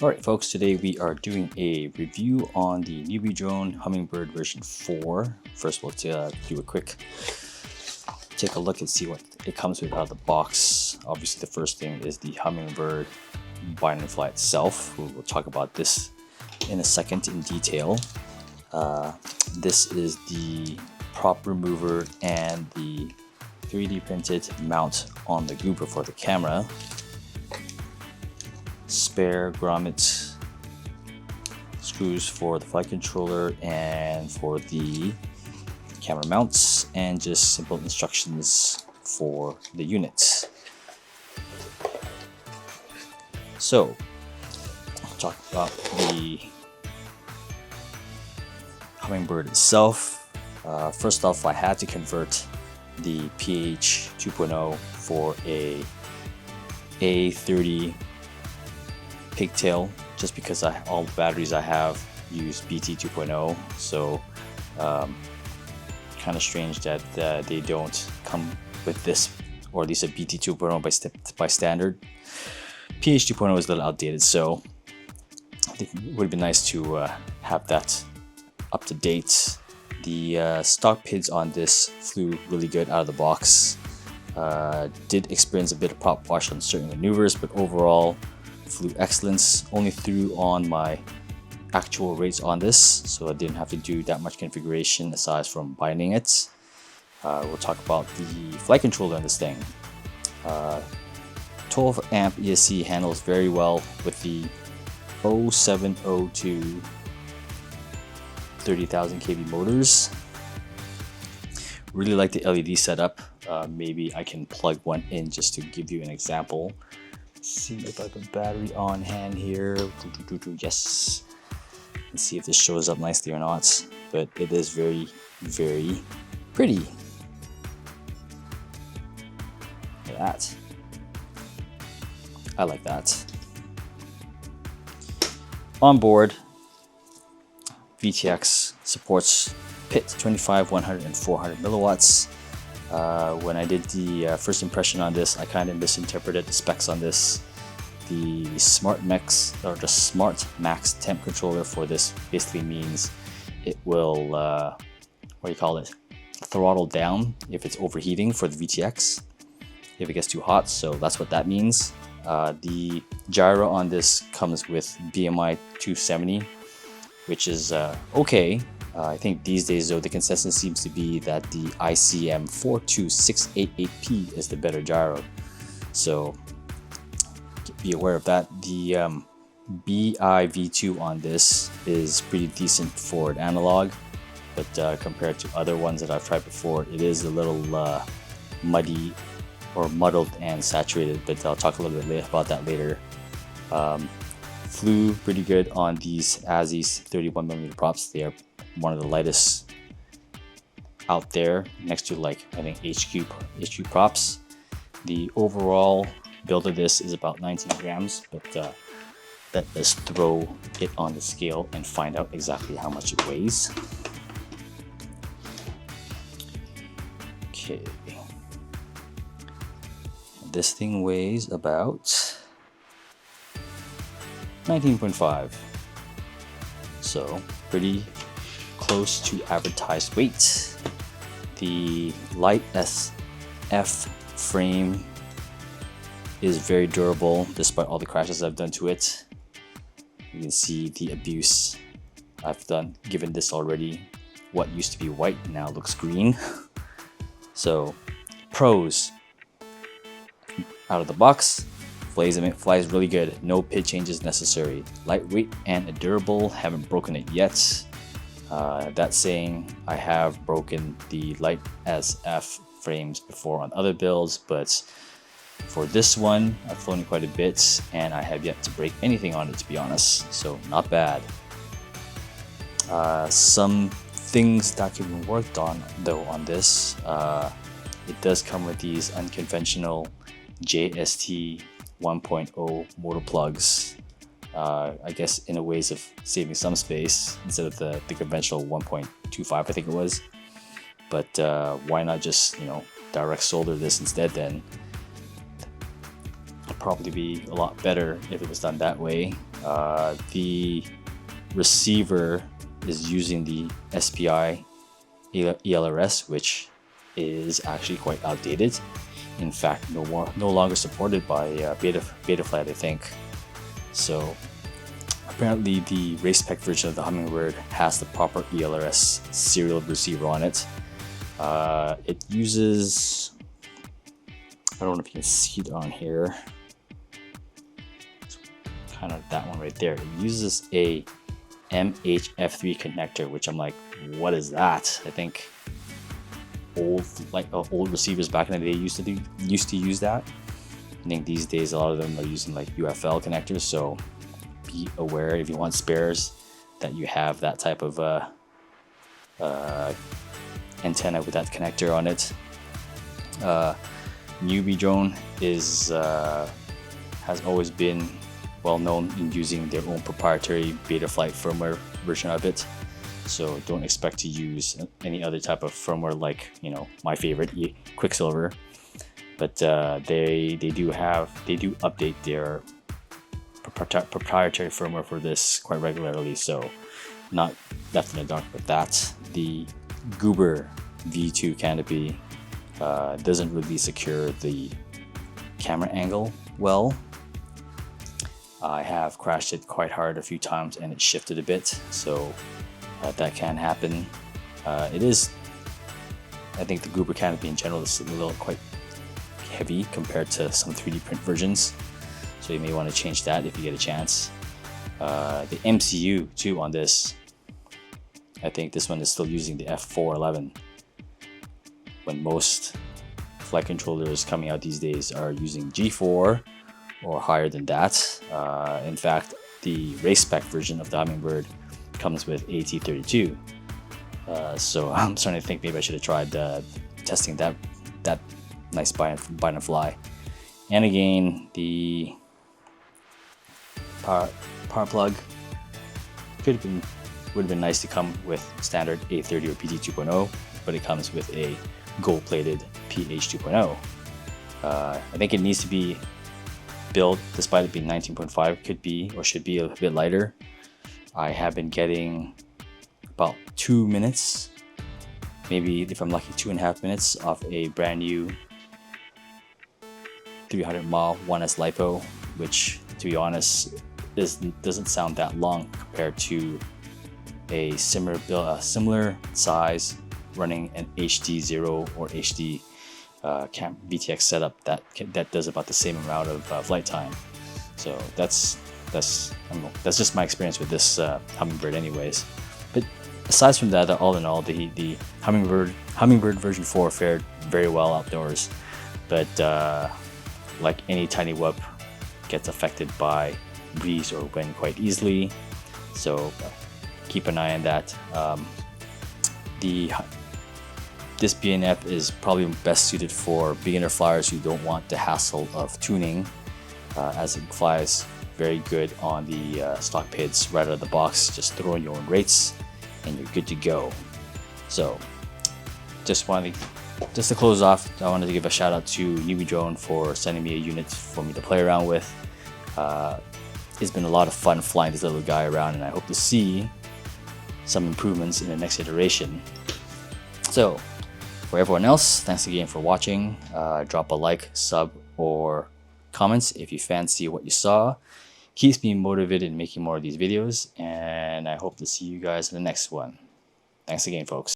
Alright folks, today we are doing a review on the NewBeeDrone Hummingbird version 4. First we'll do a quick take a look and see what it comes with out of the box. Obviously the first thing is the Hummingbird bind and fly itself. We'll talk about this in a second in detail. This is the prop remover and the 3D printed mount on the goober for the camera. Spare grommet screws for the flight controller and for the camera mounts, and just simple instructions for the units. So, I'll talk about the Hummingbird itself. First off, I had to convert the PH 2.0 for a A30 pigtail, just because all the batteries I have use BT 2.0, so kind of strange that they don't come with this, or at least a BT 2.0 by standard. PH 2.0 is a little outdated, so I think it would have been nice to have that up to date. The stock pids on this flew really good out of the box. Did experience a bit of prop wash on certain maneuvers, but overall flew excellence. Only threw on my actual rates on this, so I didn't have to do that much configuration aside from binding it. We'll talk about the flight controller on this thing. 12 amp ESC handles very well with the 0702 30,000 kV motors. Really like the LED setup. Maybe I can plug one in just to give you an example. See if I have a battery on hand here. Yes. Let's see if this shows up nicely or not. But it is very, very pretty. Look at that. I like that. On board, VTX supports PIT 25, 100, and 400 milliwatts. When I did the first impression on this, I kind of misinterpreted the specs on this. The Smart Max temp controller for this basically means it will throttle down if it's overheating for the VTX if it gets too hot, so that's what that means. The gyro on this comes with BMI 270, which is okay. I think these days though the consensus seems to be that the ICM 42688P is the better gyro, so be aware of that. The BIV2 on this is pretty decent for an analog, but compared to other ones that I've tried before, it is a little muddy or muddled and saturated, but I'll talk a little bit about that later. Flew pretty good on these ASICs 31mm props. They are one of the lightest out there, next to like I think HQ props. The overall build of this is about 19 grams, but let's throw it on the scale and find out exactly how much it weighs. Okay, this thing weighs about 19.5, so pretty close to advertised weight. The LiteAF frame is very durable despite all the crashes I've done to it. You can see the abuse I've done given this already. What used to be white now looks green. So pros: out of the box, flies really good, no pid changes necessary. Lightweight and durable, haven't broken it yet. That saying, I have broken the LiteAF frames before on other builds, but for this one, I've flown it quite a bit and I have yet to break anything on it, to be honest, so not bad. Some things that can be worked on though on this, it does come with these unconventional JST 1.0 motor plugs. I guess in a ways of saving some space instead of the conventional 1.25 I think it was, but why not just direct solder this instead then. probably be a lot better if it was done that way. The receiver is using the SPI ELRS, which is actually quite outdated. In fact, no longer supported by Betaflight, I think. So apparently the race spec version of the Hummingbird has the proper ELRS serial receiver on it. It uses, I don't know if you can see it on here, it's kind of that one right there. It uses a MHF3 connector, which I'm like, what is that? I think old receivers back in the day used to use that. I think these days a lot of them are using like UFL connectors, so be aware if you want spares that you have that type of antenna with that connector on it. NewBeeDrone has always been well known in using their own proprietary Betaflight firmware version of it, so don't expect to use any other type of firmware like, you know, my favorite Quicksilver. But they do update their proprietary firmware for this quite regularly, so not left in the dark with that. The Goober V2 canopy doesn't really secure the camera angle well. I have crashed it quite hard a few times and it shifted a bit, so that can happen. I think the Goober canopy in general is a little quite heavy compared to some 3D print versions, so you may want to change that if you get a chance. The MCU too on this, I think this one is still using the F411, when most flight controllers coming out these days are using G4 or higher than that. In fact, the race spec version of the Hummingbird comes with AT32, so I'm starting to think maybe I should have tried testing that nice bind and fly. And again, the power plug would have been nice to come with standard A30 or PT 2.0, but it comes with a gold-plated PH 2.0. I think it needs to be built, despite it being 19.5, could be or should be a bit lighter. I have been getting about 2 minutes, maybe if I'm lucky 2.5 minutes, off a brand new 300 mile 1S LiPo, which to be honest doesn't sound that long compared to a similar size running an HD0 or HD VTX setup that does about the same amount of flight time. So that's just my experience with this Hummingbird anyways. But aside from that, all in all, the Hummingbird version 4 fared very well outdoors, but like any tiny whoop, gets affected by breeze or wind quite easily, so keep an eye on that. This BNF is probably best suited for beginner flyers who don't want the hassle of tuning, as it flies very good on the stock pids right out of the box. Just throw in your own rates and you're good to go. So just to close off, I wanted to give a shout out to NewBeeDrone for sending me a unit for me to play around with. It's been a lot of fun flying this little guy around, and I hope to see some improvements in the next iteration. So for everyone else, thanks again for watching. Drop a like, sub, or comments if you fancy what you saw. Keeps me motivated in making more of these videos, and I hope to see you guys in the next one. Thanks again, folks.